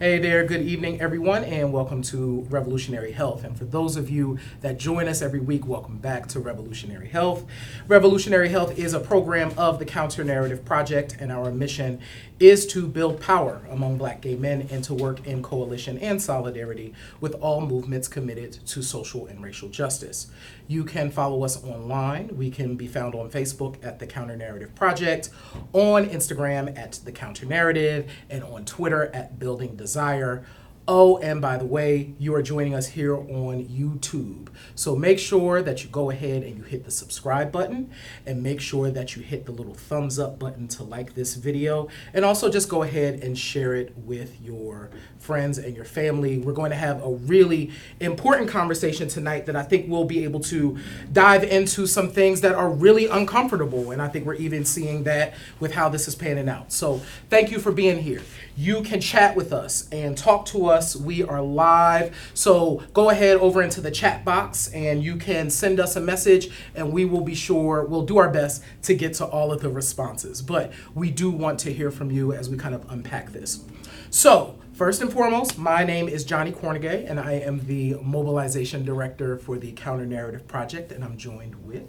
Hey there, good evening everyone, and welcome to Revolutionary Health. And for those of you that join us every week, welcome back to Revolutionary Health. Revolutionary Health is a program of the Counter Narrative Project, and our mission is to build power among Black gay men and to work in coalition and solidarity with all movements committed to social and racial justice. You can follow us online. We can be found on Facebook at the Counter Narrative Project, on Instagram at the Counter Narrative, and on Twitter at Building Desire. Oh, and by the way, you are joining us here on YouTube. So make sure that you go ahead and you hit the subscribe button, and make sure that you hit the little thumbs up button to like this video, and also just go ahead and share it with your friends and your family. We're going to have a really important conversation tonight that I think we'll be able to dive into some things that are really uncomfortable, and I think we're even seeing that with how this is panning out. So thank you for being here. You can chat with us and talk to us. We are live. So go ahead over into the chat box and you can send us a message, and we will be sure, we'll do our best to get to all of the responses. But we do want to hear from you as we kind of unpack this. So first and foremost, my name is Johnny Cornegay, and I am the Mobilization Director for the Counter Narrative Project, and I'm joined with...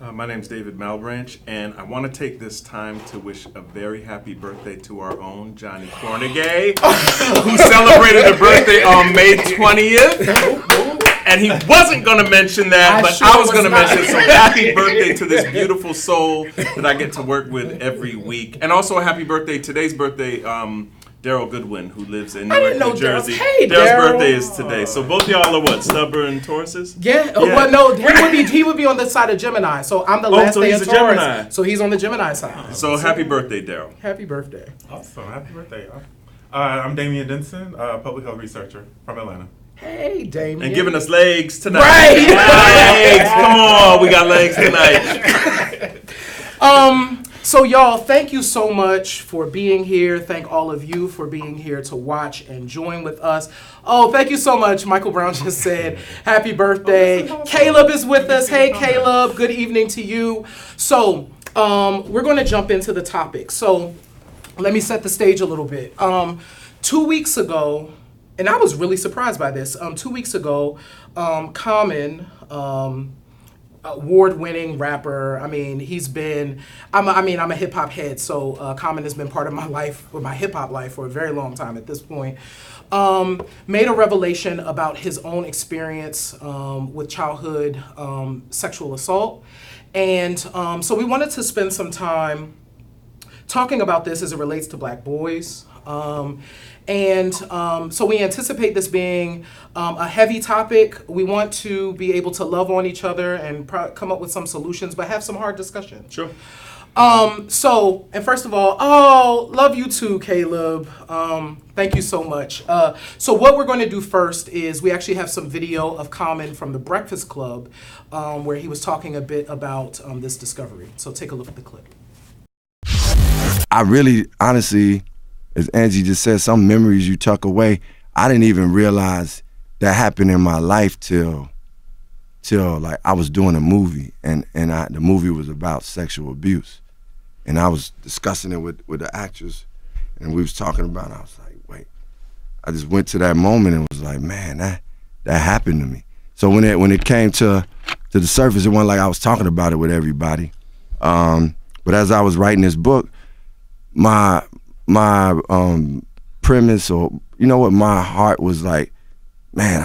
My name's David Malbranch, and I want to take this time to wish a very happy birthday to our own Johnny Cornegay, who celebrated a birthday on May 20th. And he wasn't going to mention that, but I was going to mention it. So happy birthday to this beautiful soul that I get to work with every week. And also a happy birthday, today's birthday, Daryl Goodwin, who lives in Newark, New Jersey. Hey, Daryl's birthday is today. So both y'all are what, stubborn Tauruses? Yeah. Well, no, he would be on the side of Gemini. So I'm the last day of Taurus. Gemini. So he's on the Gemini side. So happy birthday, Daryl. Happy birthday. Awesome. Happy birthday, y'all. I'm Damian Denson, public health researcher from Atlanta. Hey, Damian. And giving us legs tonight. Right. Legs. Come on, we got legs tonight. So y'all, thank you so much for being here. Thank all of you for being here to watch and join with us. Oh, thank you so much. Michael Brown just said happy birthday. Caleb is with us. Hey, Caleb. Good evening to you. So we're going to jump into the topic. So let me set the stage a little bit. 2 weeks ago, and I was really surprised by this. 2 weeks ago, Common, award-winning rapper. I mean, I'm a hip-hop head, so Common has been part of my life, or my hip-hop life, for a very long time at this point. Made a revelation about his own experience with childhood sexual assault. And so we wanted to spend some time talking about this as it relates to Black boys. So we anticipate this being a heavy topic. We want to be able to love on each other and come up with some solutions, but have some hard discussion. Sure. And first of all, love you too, Caleb. Thank you so much. So what we're going to do first is we actually have some video of Common from the Breakfast Club where he was talking a bit about this discovery. So take a look at the clip. I really, honestly, as Angie just said, some memories you tuck away, I didn't even realize that happened in my life till like I was doing a movie, and the movie was about sexual abuse, and I was discussing it with the actress, and we was talking about it. I was like, wait, I just went to that moment and was like, man, that happened to me. So when it came to the surface, it wasn't like I was talking about it with everybody, but as I was writing this book, my premise, or you know what, my heart was like, man,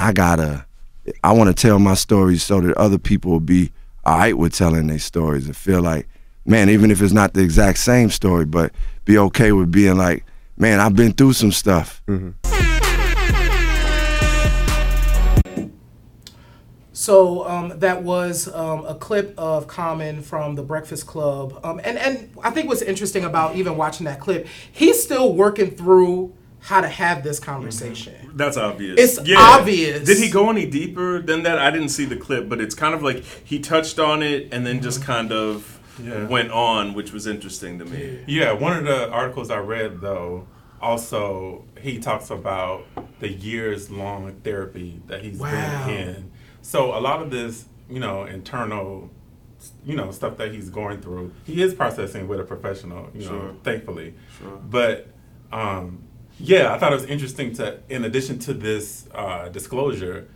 I want to tell my stories so that other people will be all right with telling their stories and feel like, man, even if it's not the exact same story, but be okay with being like, man, I've been through some stuff. Mm-hmm. So that was a clip of Common from the Breakfast Club. And I think what's interesting about even watching that clip, he's still working through how to have this conversation. Mm-hmm. That's obvious. It's obvious. Did he go any deeper than that? I didn't see the clip, but it's kind of like he touched on it and then just kind of went on, which was interesting to me. Yeah, one of the articles I read, though, also he talks about the years-long therapy that he's been in. So a lot of this, internal, stuff that he's going through, he is processing with a professional, thankfully. Sure. But Yeah, I thought it was interesting to, in addition to this disclosure,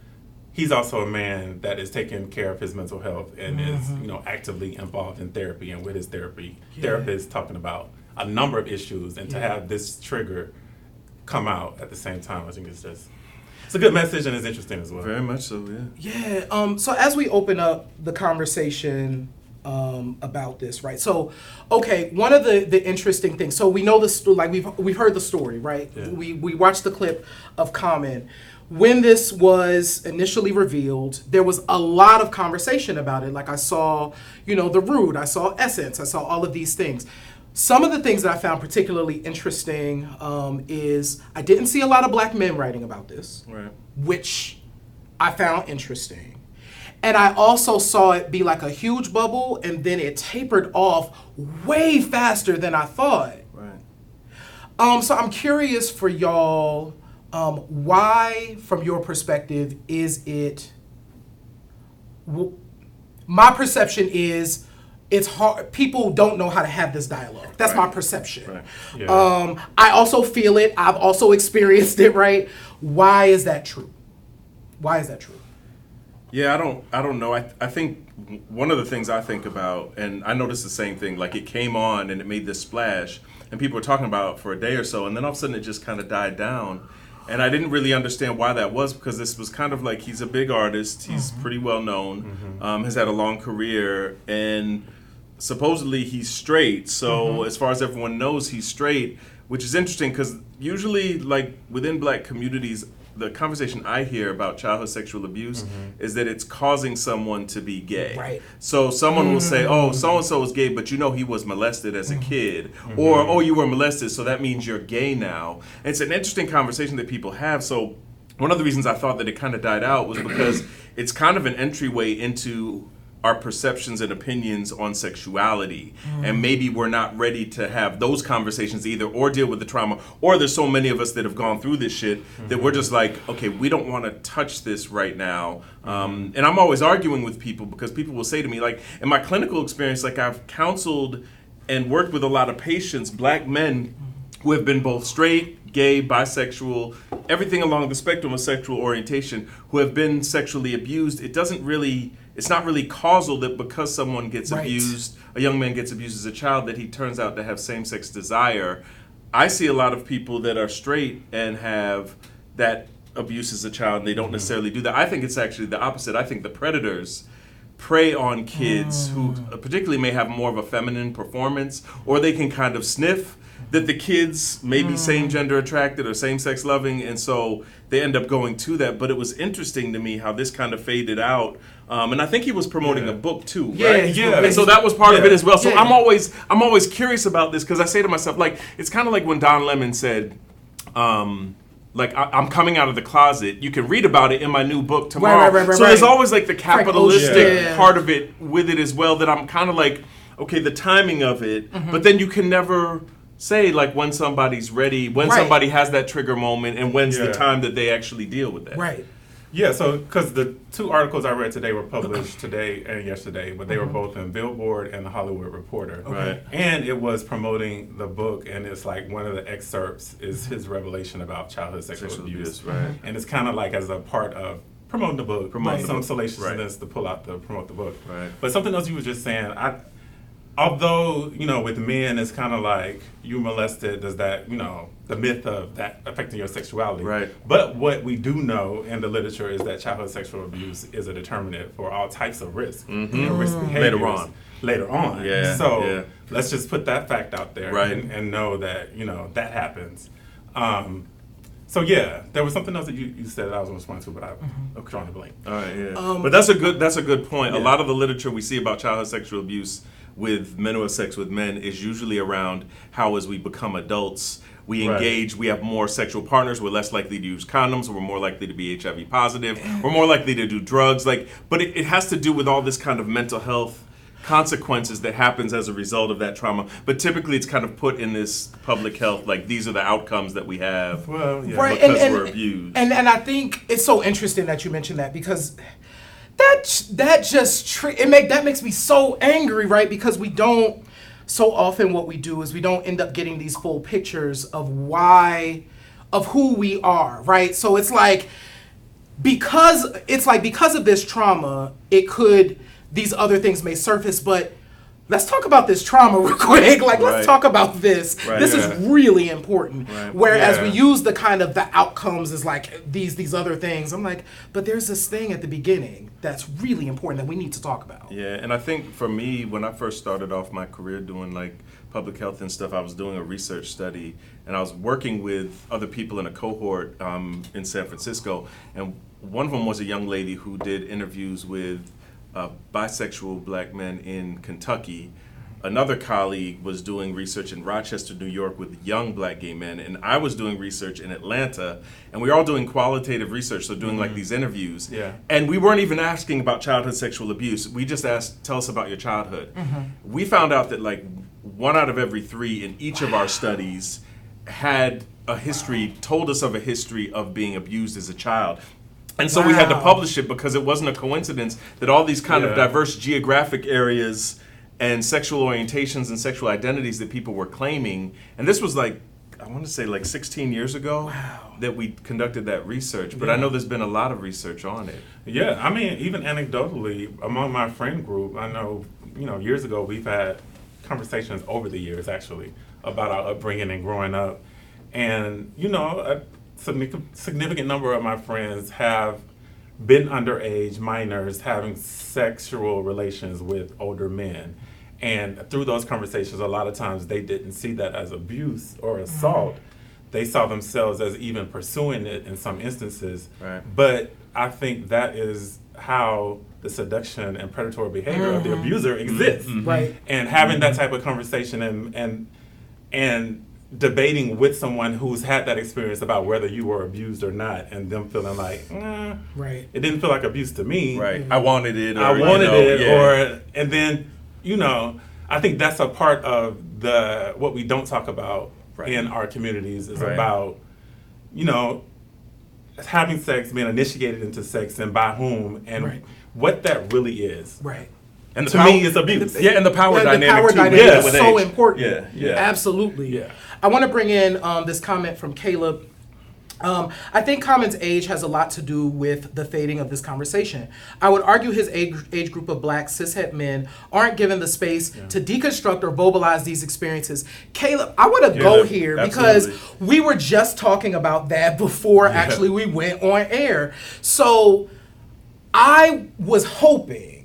he's also a man that is taking care of his mental health and is, actively involved in therapy, and with his therapist talking about a number of issues, and to have this trigger come out at the same time, I think it's a good message, and it's interesting as well. Very much so, yeah. Yeah. So as we open up the conversation about this, right? So, okay, one of the interesting things. So we know this, like we've heard the story, right? Yeah. We watched the clip of Common. When this was initially revealed, there was a lot of conversation about it. Like I saw, The Root, I saw Essence, I saw all of these things. Some of the things that I found particularly interesting is I didn't see a lot of black men writing about this, Right. which I found interesting. And I also saw it be like a huge bubble, and then it tapered off way faster than I thought. Right. So I'm curious for y'all, why, from your perspective, is it... My perception is it's hard. People don't know how to have this dialogue. That's my perception. Right. Yeah. I also feel it. I've also experienced it, right? Why is that true? Why is that true? Yeah, I don't know. I think one of the things I think about, and I noticed the same thing, like it came on and it made this splash, and people were talking about it for a day or so, and then all of a sudden it just kind of died down. And I didn't really understand why that was, because this was kind of like, he's a big artist, he's pretty well known, has had a long career, and supposedly he's straight. So as far as everyone knows, he's straight, which is interesting because usually, like within black communities, the conversation I hear about childhood sexual abuse is that it's causing someone to be gay. Right. So someone will say, oh, so-and-so was gay, but he was molested as a kid. Or, oh, you were molested, so that means you're gay now. And it's an interesting conversation that people have. So one of the reasons I thought that it kind of died out was because it's kind of an entryway into our perceptions and opinions on sexuality, and maybe we're not ready to have those conversations either, or deal with the trauma, or there's so many of us that have gone through this shit that we're just like, okay, we don't want to touch this right now. And I'm always arguing with people because people will say to me, like in my clinical experience, like I've counseled and worked with a lot of patients, black men who have been both straight, gay, bisexual, everything along the spectrum of sexual orientation, who have been sexually abused. It's not really causal that because someone gets abused, a young man gets abused as a child, that he turns out to have same-sex desire. I see a lot of people that are straight and have that abuse as a child, and they don't necessarily do that. I think it's actually the opposite. I think the predators prey on kids who particularly may have more of a feminine performance, or they can kind of sniff that the kids may be same-gender attracted or same-sex loving, and so they end up going to that. But it was interesting to me how this kind of faded out. And I think he was promoting a book too, right? Yeah. And so that was part of it as well. So Yeah. I'm always curious about this, because I say to myself, like, it's kind of like when Don Lemon said, like, I'm coming out of the closet. You can read about it in my new book tomorrow. Right. So there's always like the capitalistic Yeah. part of it with it as well, that I'm kind of like, okay, the timing of it, but then you can never say like when somebody's ready, when somebody has that trigger moment, and when's the time that they actually deal with that. Right. Yeah, so because the two articles I read today were published today and yesterday, but they were both in Billboard and the Hollywood Reporter. Right. And it was promoting the book, and it's like one of the excerpts is his revelation about childhood sexual abuse. Right. And it's kind of like as a part of promoting the book, Promoting the some book. salaciousness to promote the book. Right. But something else you were just saying, although, with men, it's kind of like you molested, does that, the myth of that affecting your sexuality. Right. But what we do know in the literature is that childhood sexual abuse is a determinant for all types of risk and risk behaviors later on. Yeah. So let's just put that fact out there, Right. and know that, that happens. So yeah, there was something else that you said that I was going to respond to, but I'm drawing a blank. All right, yeah. But that's a good point. A lot of the literature we see about childhood sexual abuse with men who have sex with men is usually around how, as we become adults, we engage, we have more sexual partners, we're less likely to use condoms, we're more likely to be HIV positive, we're more likely to do drugs. But it has to do with all this kind of mental health consequences that happens as a result of that trauma. But typically it's kind of put in this public health, like these are the outcomes that we have Well, yeah. Right. because we're abused. And I think it's so interesting that you mentioned that, because that makes me so angry, right? Because we don't, so often what we do is we don't end up getting these full pictures of why of who we are, right? So it's like because of this trauma, these other things may surface, but let's talk about this trauma real quick. Like, let's talk about this. Right. This is really important. Right. Whereas we use the kind of the outcomes as like these other things. I'm like, but there's this thing at the beginning that's really important that we need to talk about. Yeah, and I think for me, when I first started off my career doing like public health and stuff, I was doing a research study, and I was working with other people in a cohort in San Francisco, and one of them was a young lady who did interviews with bisexual black men in Kentucky. Another colleague was doing research in Rochester, New York with young black gay men, and I was doing research in Atlanta, and we were all doing qualitative research, so doing like these interviews. Yeah. And we weren't even asking about childhood sexual abuse. We just asked, tell us about your childhood. We found out that like 1 out of every 3 in each of our studies had a history, told us of a history of being abused as a child. And so we had to publish it because it wasn't a coincidence that all these kind of diverse geographic areas and sexual orientations and sexual identities that people were claiming. And this was like, I want to say like 16 years ago that we conducted that research. But I know there's been a lot of research on it. Yeah, I mean, even anecdotally, among my friend group, I know, years ago we've had conversations over the years, actually, about our upbringing and growing up. And, a significant number of my friends have been underage minors having sexual relations with older men. And through those conversations, a lot of times they didn't see that as abuse or assault. They saw themselves as even pursuing it in some instances. Right. But I think that is how the seduction and predatory behavior of the abuser exists. Right. And having that type of conversation and debating with someone who's had that experience about whether you were abused or not, and them feeling like, Right. it didn't feel like abuse to me. Right. I wanted it. Or, And then, I think that's a part of what we don't talk about in our communities is about, having sex, being initiated into sex, and by whom, and what that really is. Right. And To me, it's abuse. and the power The dynamic power too. dynamic Yes. is so important. Yeah. Absolutely. Yeah. I want to bring in this comment from Caleb. I think Common's age has a lot to do with the fading of this conversation. I would argue his age group of black cishet men aren't given the space to deconstruct or vocalize these experiences. Caleb, I want to go here because we were just talking about that before actually we went on air. So I was hoping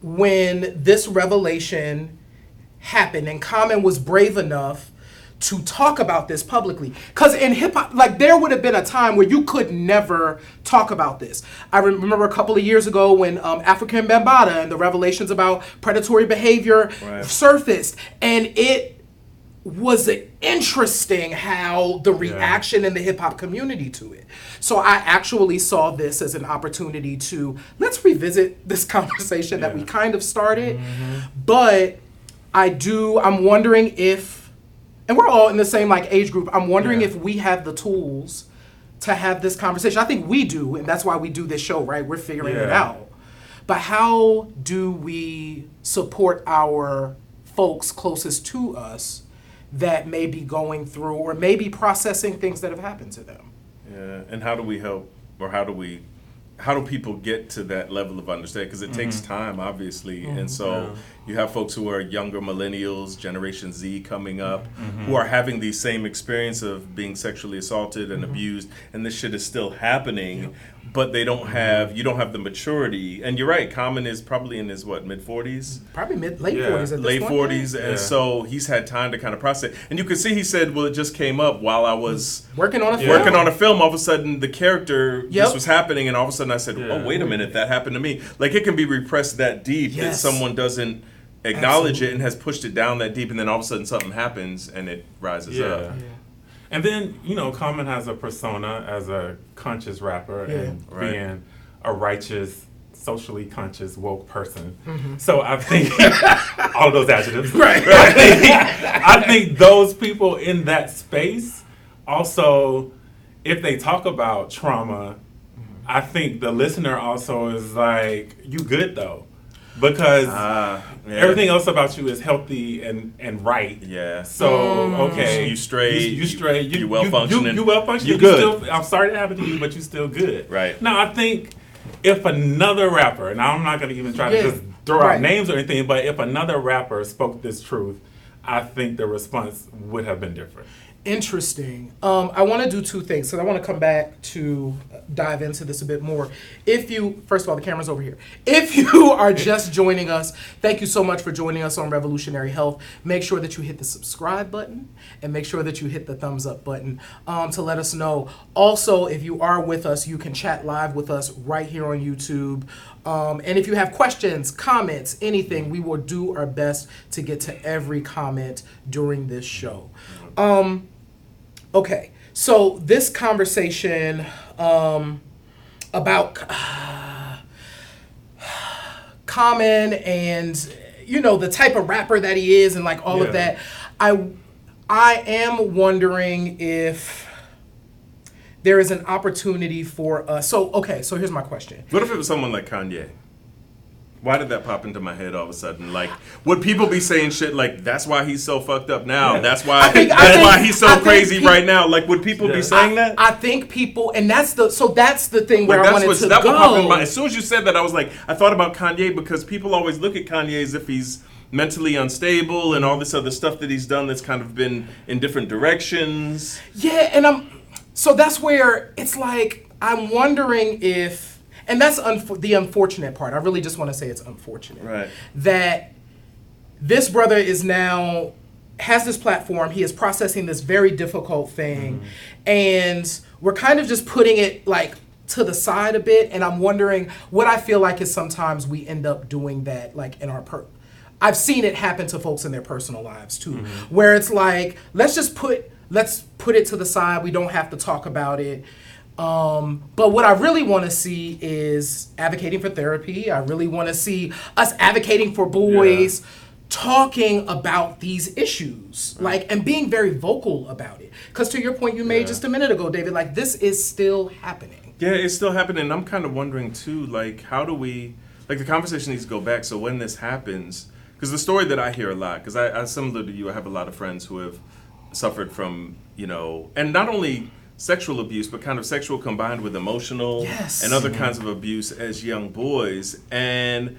when this revelation happened and Common was brave enough to talk about this publicly. Because in hip hop, like there would have been a time where you could never talk about this. I remember a couple of years ago when African Bambaataa and the revelations about predatory behavior surfaced. And it was interesting how the reaction in the hip hop community to it. So I actually saw this as an opportunity to, let's revisit this conversation that we kind of started. But I'm wondering if, and we're all in the same like age group, I'm wondering if we have the tools to have this conversation. I think we do, and that's why we do this show, right? We're figuring it out. But how do we support our folks closest to us that may be going through or maybe processing things that have happened to them? Yeah, and how do we help, or how do people get to that level of understanding? Because it takes time, obviously. And so you have folks who are younger millennials, Generation Z coming up, who are having the same experience of being sexually assaulted and abused, and this shit is still happening, but they don't have, you don't have the maturity. And you're right, Common is probably in his, mid-40s? Probably late 40s at this late point. 40s, and so he's had time to kind of process. And you can see he said, well, it just came up while I was working on a film. All of a sudden, the character, this was happening, and all of a sudden I said, oh, wait a minute, that happened to me. Like, it can be repressed that deep that someone doesn't acknowledge it and has pushed it down that deep, and then all of a sudden something happens and it rises up. And then, Common has a persona as a conscious rapper and being a righteous, socially conscious, woke person. So I think all of those adjectives. I think those people in that space also, if they talk about trauma, I think the listener also is like, you good though. because Yeah. everything else about you is healthy and right. Yeah. So okay, You straight. you straight, You well functioning. You well functioning. You good. Still, I'm sorry to happen to you, but you still good. Right. Now I think if another rapper, and I'm not going to even try to just throw out names or anything, but if another rapper spoke this truth, I think the response would have been different. Interesting. I want to do two things. So I want to come back to dive into this a bit more. If you, first of all, the camera's over here. If you are just joining us, thank you so much for joining us on Revolutionary Health. Make sure that you hit the subscribe button and make sure that you hit the thumbs up button to let us know. Also, if you are with us, you can chat live with us right here on YouTube. And if you have questions, comments, anything, we will do our best to get to every comment during this show. Okay, so this conversation about Common and, you know, the type of rapper that he is and like all of that, I am wondering if there is an opportunity for us. So here's my question. What if it was someone like Kanye? Why did that pop into my head all of a sudden? Like, would people be saying shit like, "That's why he's so fucked up now. That's why. That's why he's so crazy right now." Like, would people be saying that? I think people, and that's the thing where Like, I wanted to that go. would pop in my. As soon as you said that, I was like, I thought about Kanye because people always look at Kanye as if he's mentally unstable and all this other stuff that he's done that's kind of been in different directions. Yeah, and so that's where it's like I'm wondering if. And that's the unfortunate part. I really just want to say it's unfortunate. Right. That this brother is now, has this platform, he is processing this very difficult thing, and we're kind of just putting it like to the side a bit, and I'm wondering what I feel like is sometimes we end up doing that like in our I've seen it happen to folks in their personal lives too, where it's like, let's put it to the side, we don't have to talk about it. But what I really want to see is advocating for therapy. I really want to see us advocating for boys talking about these issues, like, and being very vocal about it. Because to your point you made just a minute ago, David, like, this is still happening. Yeah, it's still happening. I'm kind of wondering too, like, how do we, like, the conversation needs to go back. So when this happens, because the story that I hear a lot, because I similar to you, I have a lot of friends who have suffered from, you know, and not only sexual abuse, but kind of sexual combined with emotional and other kinds of abuse as young boys. And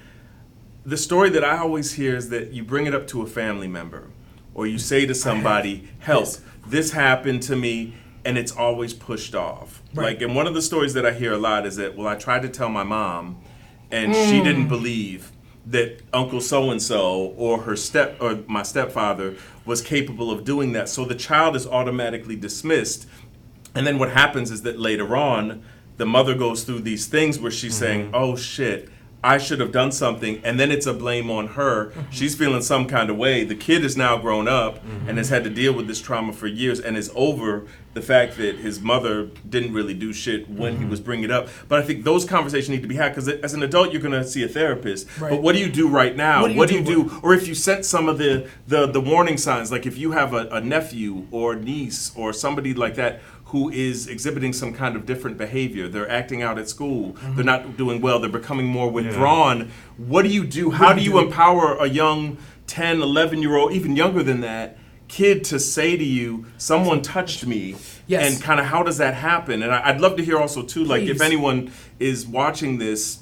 the story that I always hear is that you bring it up to a family member or you say to somebody, help, this happened to me, and it's always pushed off. Like, and one of the stories that I hear a lot is that, well, I tried to tell my mom and she didn't believe that Uncle so-and-so or my stepfather was capable of doing that. So the child is automatically dismissed. And then what happens is that later on, the mother goes through these things where she's saying, oh shit, I should have done something. And then it's a blame on her. She's feeling some kind of way. The kid is now grown up and has had to deal with this trauma for years and is over the fact that his mother didn't really do shit when he was bringing it up. But I think those conversations need to be had because as an adult, you're going to see a therapist. But what do you do right now? What do you do? Or if you set some of the warning signs, like if you have a nephew or niece or somebody like that who is exhibiting some kind of different behavior. They're acting out at school. They're not doing well. They're becoming more withdrawn. What do you do? How do you empower a young 10, 11-year-old, even younger than that, kid to say to you, someone touched me? And kind of how does that happen? And I'd love to hear also, too, like if anyone is watching this,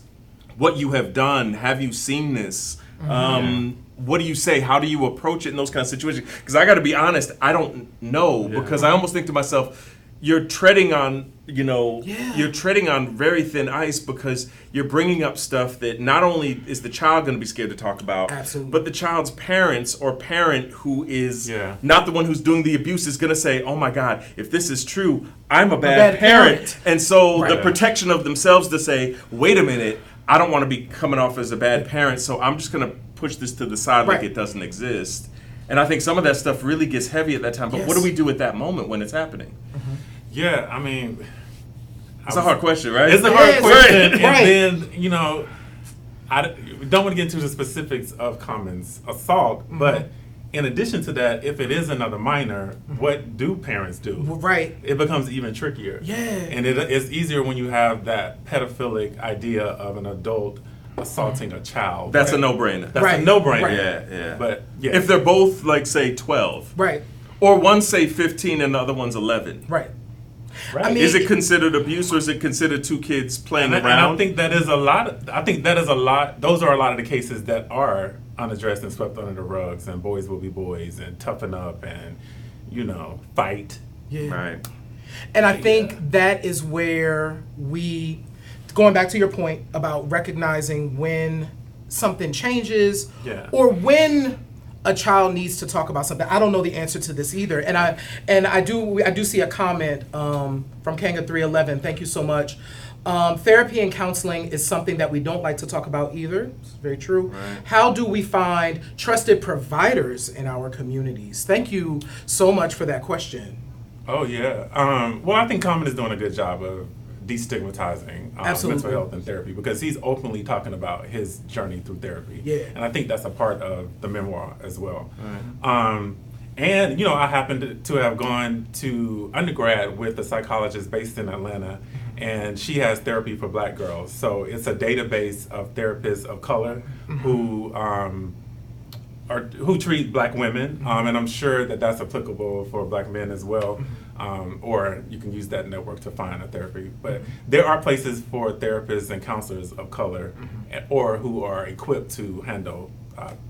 what you have done. Have you seen this? What do you say? How do you approach it in those kind of situations? Because I got to be honest, I don't know because I almost think to myself, you're treading on, you're treading on very thin ice because you're bringing up stuff that not only is the child going to be scared to talk about, but the child's parents or parent who is not the one who's doing the abuse is going to say, oh my God, if this is true, I'm a bad parent. And so the protection of themselves to say, wait a minute, I don't want to be coming off as a bad parent, so I'm just going to push this to the side like it doesn't exist. And I think some of that stuff really gets heavy at that time. But what do we do at that moment when it's happening? Yeah, I mean, it's a hard question, right? It's a hard question, and then I don't want to get into the specifics of Common's assault, but in addition to that, if it is another minor, what do parents do? Right. It becomes even trickier. Yeah. And it's easier when you have that pedophilic idea of an adult assaulting a child. That's a no-brainer. That's Right. a no-brainer. Right. Yeah. But yeah. If they're both, like, say, 12, Right. or one say 15 and the other one's 11, Right. Right. I mean, is it considered abuse, or is it considered two kids playing And around? I think that is a lot. I think that is a lot. Those are a lot of the cases that are unaddressed and swept under the rugs. And boys will be boys, and toughen up, and fight. yeah. Right. And I think that is where going back to your point about recognizing when something changes, Yeah. or when a child needs to talk about something. I don't know the answer to this either. And I do see a comment from Kanga 311. Thank you so much. Therapy and counseling is something that we don't like to talk about either. It's very true. Right. How do we find trusted providers in our communities? Thank you so much for that question. Oh yeah. Well, I think Common is doing a good job of destigmatizing Absolutely. mental health and therapy, because he's openly talking about his journey through therapy. Yeah. And I think that's a part of the memoir as well. And I happened to have gone to undergrad with a psychologist based in Atlanta, and she has therapy for Black girls. So it's a database of therapists of color who treat Black women, and I'm sure that that's applicable for Black men as well, or you can use that network to find a therapy. But there are places for therapists and counselors of color, or who are equipped to handle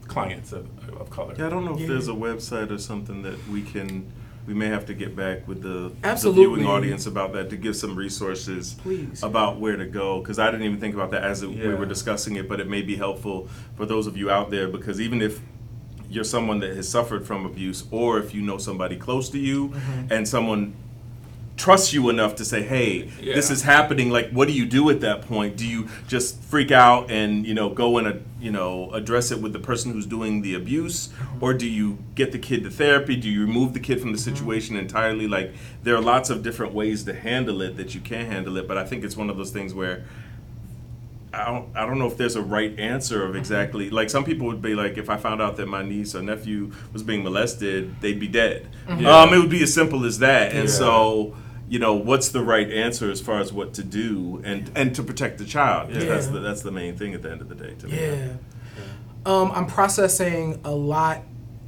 clients of color. Yeah, I don't know if Yeah. there's a website or something that we may have to get back with the Absolutely. viewing audience about that, to give some resources Please. about where to go, because I didn't even think about that as we Yeah. were discussing it, but it may be helpful for those of you out there, because even if you're someone that has suffered from abuse, or if you know somebody close to you and someone trusts you enough to say, hey, this Yeah. is happening, like, what do you do at that point? Do you just freak out and go and address it with the person who's doing the abuse, or do you get the kid to therapy? Do you remove the kid from the situation entirely? Like, there are lots of different ways to handle it, that you can handle it, but I think it's one of those things where I don't know if there's a right answer of exactly, like, some people would be like, if I found out that my niece or nephew was being molested, they'd be dead. Yeah. It would be as simple as that. And Yeah. so, what's the right answer as far as what to do and to protect the child? 'Cause Yeah. that's the main thing at the end of the day to me. Yeah. I'm processing a lot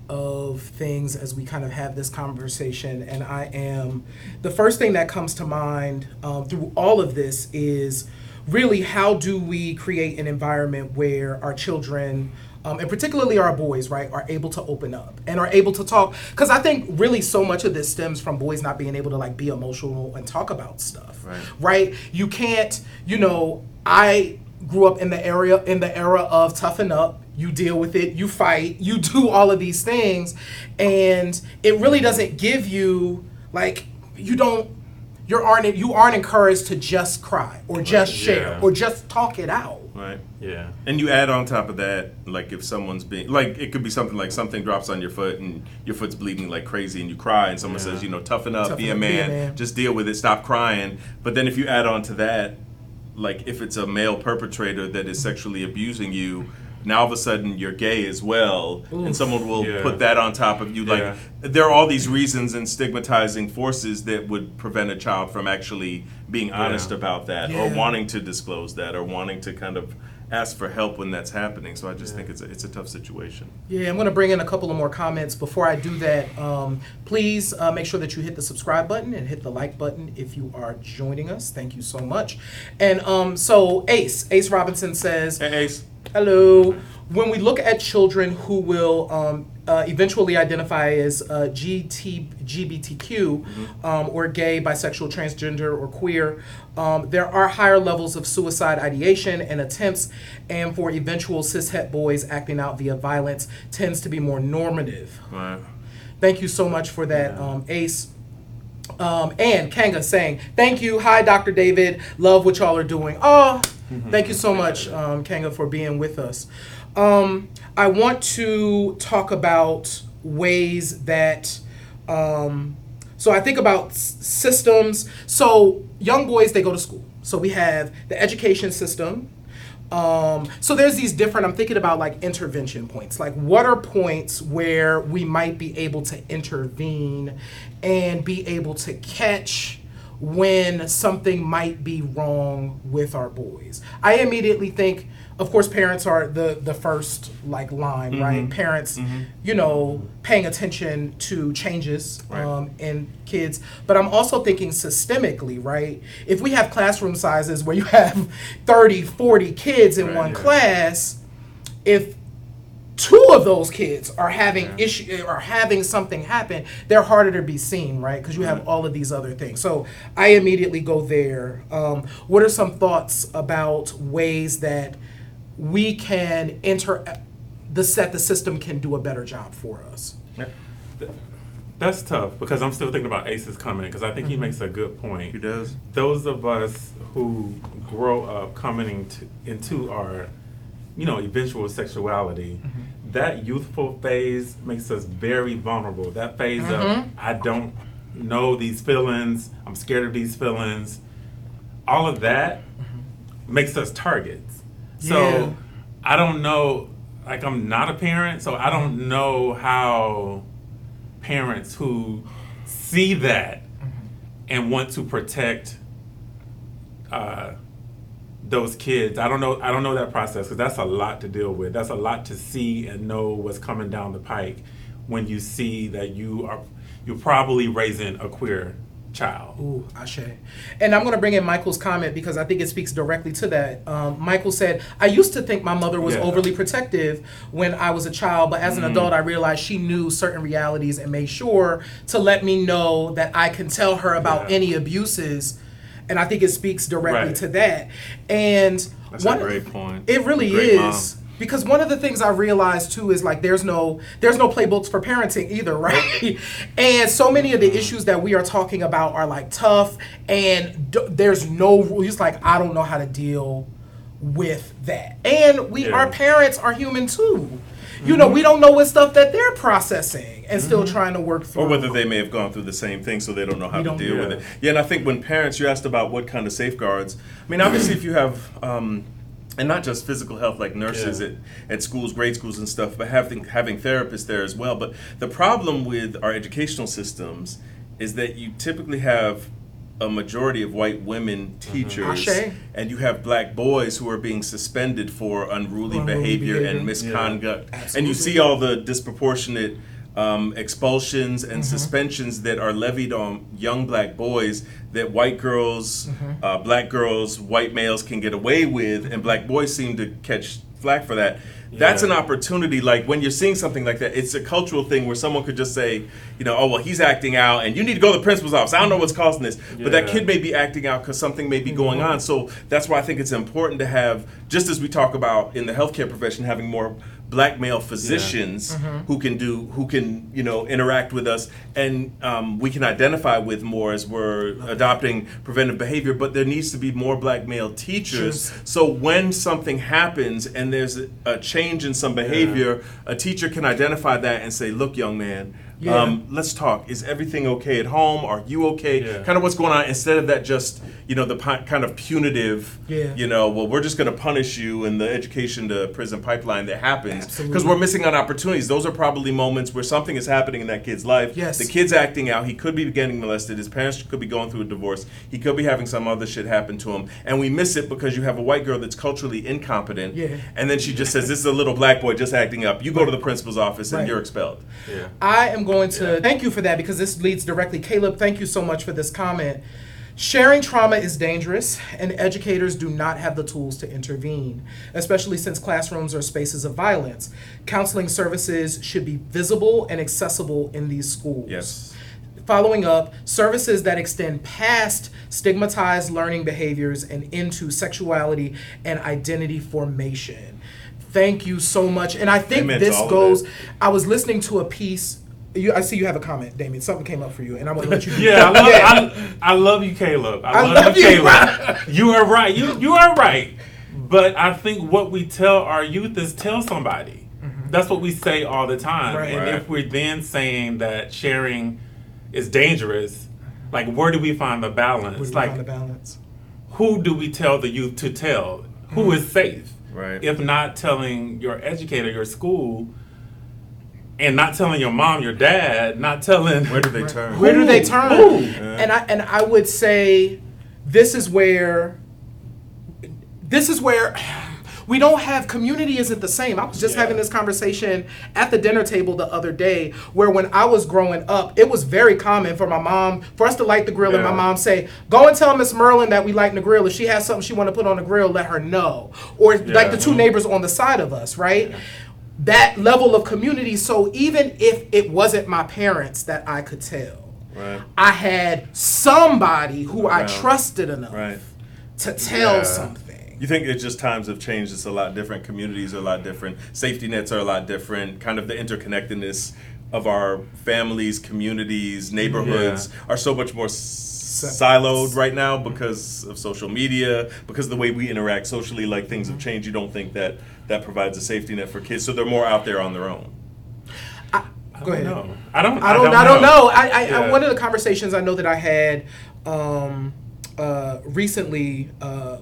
of things as we kind of have this conversation, and the first thing that comes to mind through all of this is really, how do we create an environment where our children, and particularly our boys, right, are able to open up and are able to talk? Because I think really so much of this stems from boys not being able to, like, be emotional and talk about stuff, right? You can't, I grew up in the era of toughen up. You deal with it, you fight, you do all of these things, and it really doesn't give you, like, you aren't encouraged to just cry or just share yeah. or just talk it out. Right. Yeah. And you add on top of that, like, if someone's being, like, it could be something like something drops on your foot and your foot's bleeding like crazy and you cry, and someone says, toughen up, be a man, just deal with it, stop crying. But then if you add on to that, like, if it's a male perpetrator that is sexually abusing you, now all of a sudden you're gay as well, and someone will put that on top of you. Like, there are all these reasons and stigmatizing forces that would prevent a child from actually being honest about that, or wanting to disclose that, or wanting to kind of ask for help when that's happening. So I just think it's a tough situation. Yeah, I'm going to bring in a couple of more comments. Before I do that, please make sure that you hit the subscribe button and hit the like button if you are joining us. Thank you so much. And so Ace Robinson says, Hey, Ace. hello. When we look at children who will eventually identify as GBTQ or gay, bisexual, transgender, or queer, there are higher levels of suicide ideation and attempts, and for eventual cishet boys, acting out via violence tends to be more normative. Right. Thank you so much for that, Ace. And Kanga saying, thank you. Hi, Dr. David. Love what y'all are doing. Oh, thank you so much, Kanga, for being with us. I want to talk about ways that, so I think about systems. So young boys, they go to school. So we have the education system. So there's these different, I'm thinking about, like, intervention points. Like, what are points where we might be able to intervene and be able to catch when something might be wrong with our boys. I immediately think, of course, parents are the first like line, right? Parents, paying attention to changes in kids. But I'm also thinking systemically, right? If we have classroom sizes where you have 30, 40 kids in one class, if two of those kids are having are having something happen, they're harder to be seen, right? Because you have all of these other things. So I immediately go there. What are some thoughts about ways that we can the system can do a better job for us? That's tough because I'm still thinking about Ace's comment because I think he makes a good point. He does. Those of us who grow up coming into our eventual sexuality, that youthful phase makes us very vulnerable. That phase of, I don't know these feelings, I'm scared of these feelings, all of that makes us targets. So I don't know, like I'm not a parent, so I don't know how parents who see that and want to protect those kids. I don't know that process because that's a lot to deal with. That's a lot to see and know what's coming down the pike when you see that you're probably raising a queer child. Ooh, Ashe. And I'm going to bring in Michael's comment because I think it speaks directly to that. Michael said, I used to think my mother was overly protective when I was a child, but as an adult, I realized she knew certain realities and made sure to let me know that I can tell her about any abuses. And I think it speaks directly to that. And that's a great point. It really is. Mom. Because one of the things I realized too is like there's no playbooks for parenting either, right? And so many of the issues that we are talking about are like tough, and there's no rules. Like I don't know how to deal with that. And our parents are human too. You know, we don't know what stuff that they're processing and still trying to work through. Or whether they may have gone through the same thing, so they don't know how to deal with it. Yeah, and I think when parents, you asked about what kind of safeguards. I mean, obviously, if you have, and not just physical health like nurses at schools, grade schools and stuff, but having therapists there as well. But the problem with our educational systems is that you typically have a majority of white women teachers, and you have black boys who are being suspended for unruly behavior and misconduct. And you see all the disproportionate expulsions and suspensions that are levied on young black boys that white girls, black girls, white males can get away with, and black boys seem to catch flack for that. That's an opportunity. Like when you're seeing something like that, it's a cultural thing where someone could just say, oh, well, he's acting out and you need to go to the principal's office. I don't know what's causing this. But that kid may be acting out because something may be going on. So that's why I think it's important to have, just as we talk about in the healthcare profession, having more black male physicians who can interact with us, and we can identify with more as we're adopting preventive behavior. But there needs to be more black male teachers, so when something happens and there's a change in some behavior, a teacher can identify that and say, look, young man, let's talk. Is everything okay at home? Are you okay? Kind of what's going on, instead of that just, the kind of punitive, well, we're just going to punish you in the education to prison pipeline that happens. Because we're missing on opportunities. Those are probably moments where something is happening in that kid's life. The kid's acting out. He could be getting molested. His parents could be going through a divorce. He could be having some other shit happen to him. And we miss it because you have a white girl that's culturally incompetent. And then she just says, this is a little black boy just acting up. You go to the principal's office and you're expelled. I am going to thank you for that because this leads directly. Caleb, thank you so much for this comment. Sharing trauma is dangerous, and educators do not have the tools to intervene, especially since classrooms are spaces of violence. Counseling services should be visible and accessible in these schools. Following up, services that extend past stigmatized learning behaviors and into sexuality and identity formation. Thank you so much. And I think this goes, I was listening to a piece. I see you have a comment, Damian. Something came up for you, and I want to let you. I love you, Caleb. I love you, Caleb. You are right. You are right. But I think what we tell our youth is tell somebody. That's what we say all the time. And if we're then saying that sharing is dangerous, like where do we find the balance? Who do we tell the youth to tell? Who is safe? If not telling your educator, your school. and not telling your mom, your dad, not telling. Where do they turn? Where do they turn? Who? And I would say this is where we don't have, community isn't the same. I was just having this conversation at the dinner table the other day, where when I was growing up, it was very common for us to light the grill, and my mom say, go and tell Miss Merlin that we lighting the grill. If she has something she want to put on the grill, let her know. Or like the two neighbors on the side of us, right? Yeah. That level of community. So even if it wasn't my parents that I could tell, I had somebody who I trusted enough to tell something. You think it's just times have changed? It's a lot different. Communities are a lot different. Safety nets are a lot different. Kind of the interconnectedness of our families, communities, neighborhoods are so much more siloed right now because of social media, because of the way we interact socially. Like, things have changed. You don't think that provides a safety net for kids, so they're more out there on their own. Go ahead. I don't know. One of the conversations I know that I had recently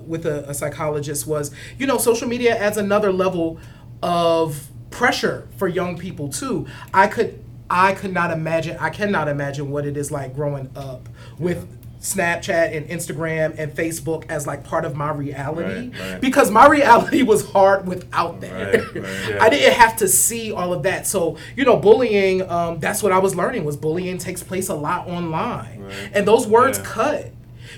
with a psychologist was, social media adds another level of pressure for young people too. I cannot imagine what it is like growing up with Snapchat and Instagram and Facebook as like part of my reality, because my reality was hard without that. I didn't have to see all of that. So, bullying, that's what I was learning, was bullying takes place a lot online. And those words cut.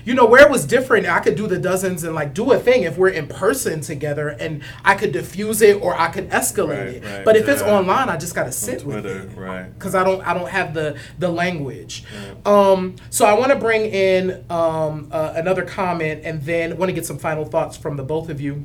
Where it was different, I could do the dozens and like do a thing if we're in person together, and I could diffuse it or I could escalate it. But if it's online, I just got to sit with it, because I don't have the language. So I want to bring in another comment, and then want to get some final thoughts from the both of you.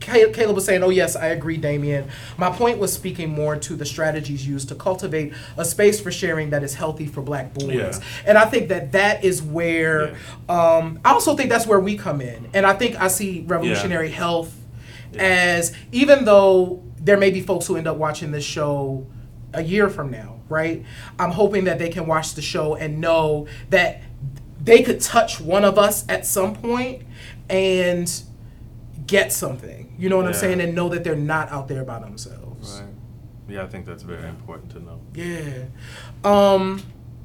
Caleb was saying, oh yes, I agree, Damian. My point was speaking more to the strategies used to cultivate a space for sharing that is healthy for Black boys. And I think that is where, I also think that's where we come in. And I think I see Revolutionary Health as, even though there may be folks who end up watching this show a year from now, right? I'm hoping that they can watch the show and know that they could touch one of us at some point and get something, you know what I'm saying, and know that they're not out there by themselves. I think that's very important to know.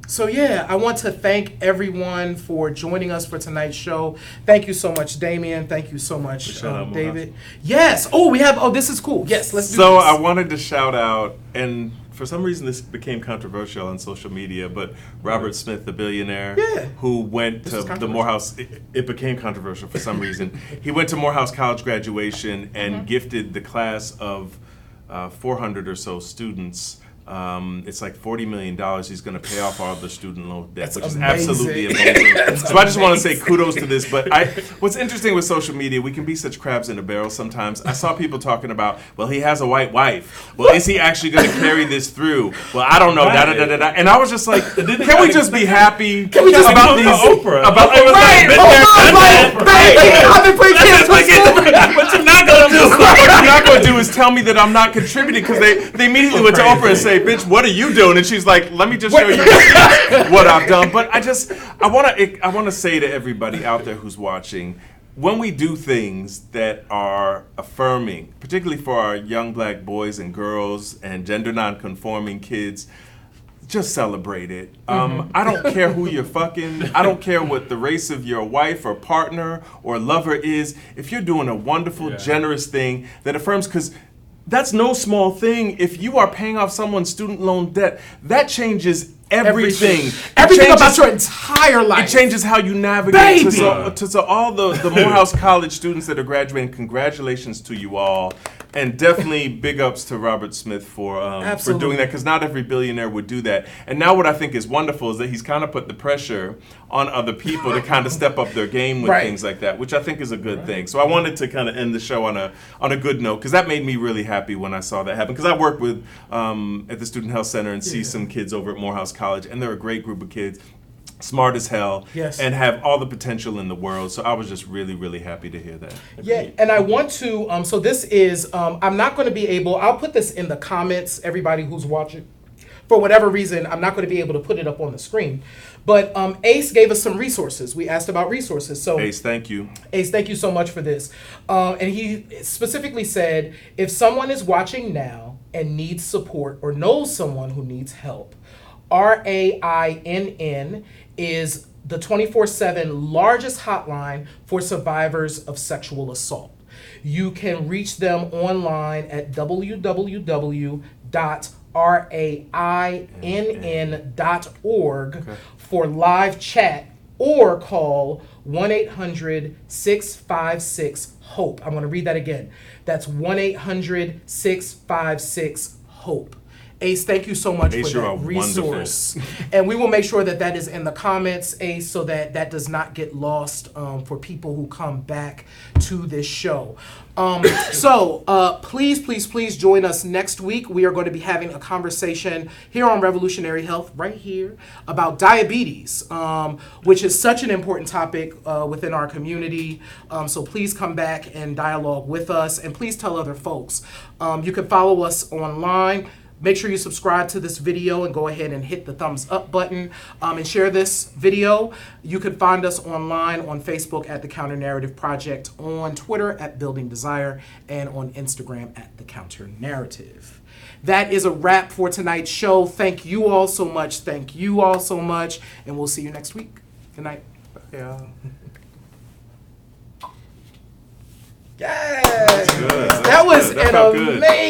So I want to thank everyone for joining us for tonight's show. Thank you so much, Damian. Thank you so much, David. Yes. This is cool. Yes, let's do this. So I wanted to shout out, and for some reason this became controversial on social media, but Robert Smith, the billionaire, who went to the Morehouse, it became controversial for some reason. He went to Morehouse College graduation and gifted the class of 400 or so students. It's like $40 million. He's going to pay off all the student loan debt, which is absolutely amazing. So I just want to say kudos to this. But what's interesting with social media, we can be such crabs in a barrel sometimes. I saw people talking about, well, he has a white wife. Well, is he actually going to carry this through? Well, I don't know. And I was just like, can we just be happy about these? Oprah. I've been playing kids. What you're not going to do is tell me that I'm not contributing, because they immediately went to Oprah and say, bitch, what are you doing? And she's like, let me just show you what I've done. But I want to say to everybody out there who's watching, when we do things that are affirming, particularly for our young Black boys and girls and gender non-conforming kids, just celebrate it. I don't care who you're fucking. I don't care what the race of your wife or partner or lover is. If you're doing a wonderful, generous thing that affirms, because that's no small thing. If you are paying off someone's student loan debt, that changes everything. Everything about your entire life. It changes how you navigate. To all the Morehouse College students that are graduating, congratulations to you all. And definitely big ups to Robert Smith for doing that, because not every billionaire would do that. And now what I think is wonderful is that he's kind of put the pressure on other people to kind of step up their game with things like that, which I think is a good thing. So I wanted to kind of end the show on a good note, because that made me really happy when I saw that happen. Because I work with at the Student Health Center and see some kids over at Morehouse College, and they're a great group of kids. Smart as hell, and have all the potential in the world. So I was just really, really happy to hear that. Yeah, and I want to, so this is, I'm not going to be able, I'll put this in the comments, everybody who's watching. For whatever reason, I'm not going to be able to put it up on the screen. But Ace gave us some resources. We asked about resources. So Ace, thank you. Ace, thank you so much for this. And he specifically said, if someone is watching now and needs support or knows someone who needs help, RAINN is the 24/7 largest hotline for survivors of sexual assault. You can reach them online at www.rainn.org for live chat or call 1-800-656-HOPE. I'm going to read that again. That's 1-800-656-HOPE. Ace, thank you so much Ace, for you're that resource. wonderful. And we will make sure that that is in the comments, Ace, so that that does not get lost for people who come back to this show. Please join us next week. We are going to be having a conversation here on Revolutionary Health, right here, about diabetes, which is such an important topic within our community. So please come back and dialogue with us, and please tell other folks. You can follow us online. Make sure you subscribe to this video and go ahead and hit the thumbs up button and share this video. You can find us online on Facebook at The Counter Narrative Project, on Twitter at Building Desire, and on Instagram at The Counter Narrative. That is a wrap for tonight's show. Thank you all so much. Thank you all so much. And we'll see you next week. Good night. Yeah. Yes! Good. That was That an felt good. amazing